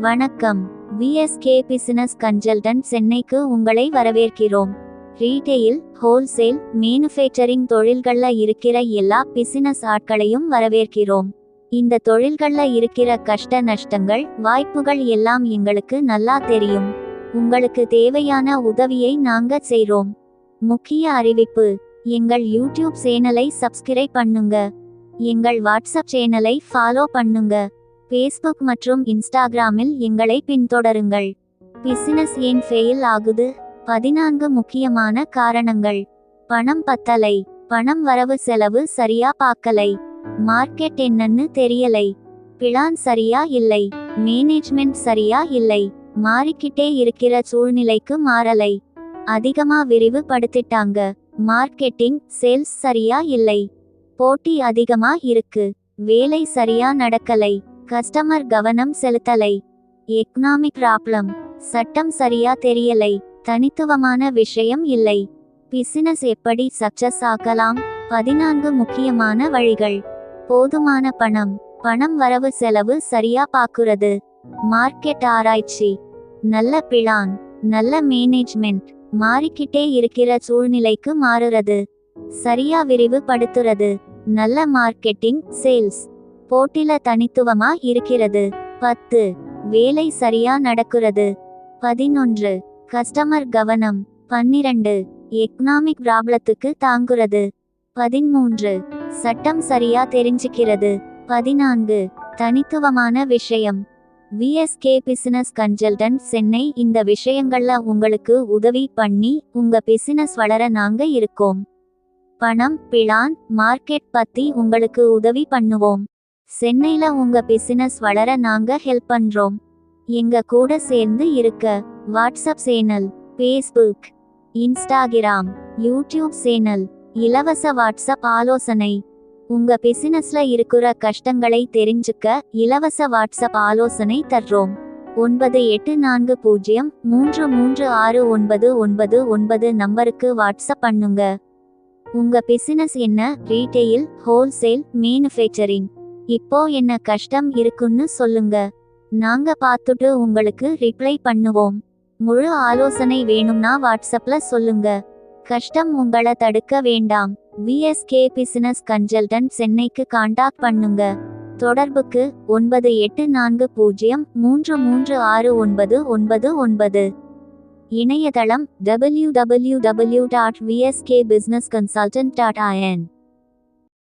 வணக்கம். VSK business consultant சென்னைக்கு உங்களை வரவேற்கிறோம். ரீட்டெயில், ஹோல்சேல், மேனுஃபேக்சரிங் தொழில்கள்ல இருக்கிற எல்லா பிசினஸ் ஆட்களையும் வரவேற்கிறோம். இந்த தொழில்கள்ல இருக்கிற கஷ்ட நஷ்டங்கள், வாய்ப்புகள் எல்லாம் எங்களுக்கு நல்லா தெரியும். உங்களுக்கு தேவையான உதவியை நாங்க செய்றோம். முக்கிய அறிவிப்பு: எங்கள் யூடியூப் சேனலை சப்ஸ்கிரைப் பண்ணுங்க. எங்கள் வாட்ஸ்அப் சேனலை ஃபாலோ பண்ணுங்க. ஃபேஸ்புக் மற்றும் இன்ஸ்டாகிராமில் எங்களை பின்தொடருங்கள். பிசினஸ் ஏன் ஃபெயில் ஆகுது? 14 முக்கியமான காரணங்கள். பணம் பத்தலை. பணம் வரவு செலவு சரியா பார்க்கலை. மார்க்கெட் என்னன்னு தெரியலை. பிளான் சரியா இல்லை. மேனேஜ்மெண்ட் சரியா இல்லை. மாறிக்கிட்டே இருக்கிற சூழ்நிலைக்கு மாறலை. அதிகமா விரிவுபடுத்திட்டாங்க. மார்க்கெட்டிங், சேல்ஸ் சரியா இல்லை. போட்டி அதிகமா இருக்கு. வேலை சரியா நடக்கலை. கஸ்டமர் கவனம் செலுத்தலை. Economic problem. சட்டம் சரியா தெரியலை. தனித்துவமான விஷயம் இல்லை. பிசினஸ் எப்படி சக்சஸ் ஆக்கலாம்? 14 முக்கியமான வழிகள். போதுமான பணம். பணம் வரவு செலவு சரியா பார்க்குறது. மார்க்கெட் ஆராய்ச்சி. நல்ல பிளான். நல்ல மேனேஜ்மெண்ட். மாறிக்கிட்டே இருக்கிற சூழ்நிலைக்கு மாறுறது. சரியா விரிவுபடுத்துறது. நல்ல மார்க்கெட்டிங், சேல்ஸ். போட்டில தனித்துவமா இருக்கிறது. 10. வேலை சரியா நடக்குறது. 11. கஸ்டமர் கவனம். 12. எக்கனாமிக் ப்ராப்ளத்துக்கு தாங்குறது. 13. சட்டம் சரியா தெரிஞ்சுக்கிறது. 14. தனித்துவமான விஷயம். விஎஸ்கே பிசினஸ் கன்சல்டன்ட் சென்னை இந்த விஷயங்கள்ல உங்களுக்கு உதவி பண்ணி உங்க பிசினஸ் வளர நாங்க இருக்கோம். பணம், பிளான், மார்க்கெட் பத்தி உங்களுக்கு உதவி பண்ணுவோம். சென்னையில உங்க பிசினஸ் வளர நாங்க ஹெல்ப் பண்றோம். எங்க கூட சேர்ந்து இருக்க WhatsApp channel, Facebook, Instagram, YouTube channel. இலவச வாட்ஸ்அப் ஆலோசனை. உங்க பிசினஸ்ல இருக்கிற கஷ்டங்களை தெரிஞ்சுக்க இலவச வாட்ஸ்அப் ஆலோசனை தர்றோம். 9840336999 நம்பருக்கு வாட்ஸ்அப் பண்ணுங்க. உங்க பிசினஸ் என்ன? Retail, wholesale, manufacturing. இப்போ என்ன கஷ்டம் இருக்குன்னு சொல்லுங்க. நாங்க பார்த்துட்டு உங்களுக்கு ரிப்ளை பண்ணுவோம். முழு ஆலோசனை வேணும்னா வாட்ஸ்அப்ல சொல்லுங்க. கஷ்டம் உங்களை தடுக்க வேண்டாம். விஎஸ்கே பிசினஸ் கன்சல்டன்ட் சென்னைக்கு காண்டாக்ட் பண்ணுங்க. தொடர்புக்கு 9840336999. இணையதளம் www.vskbusinessconsultant.in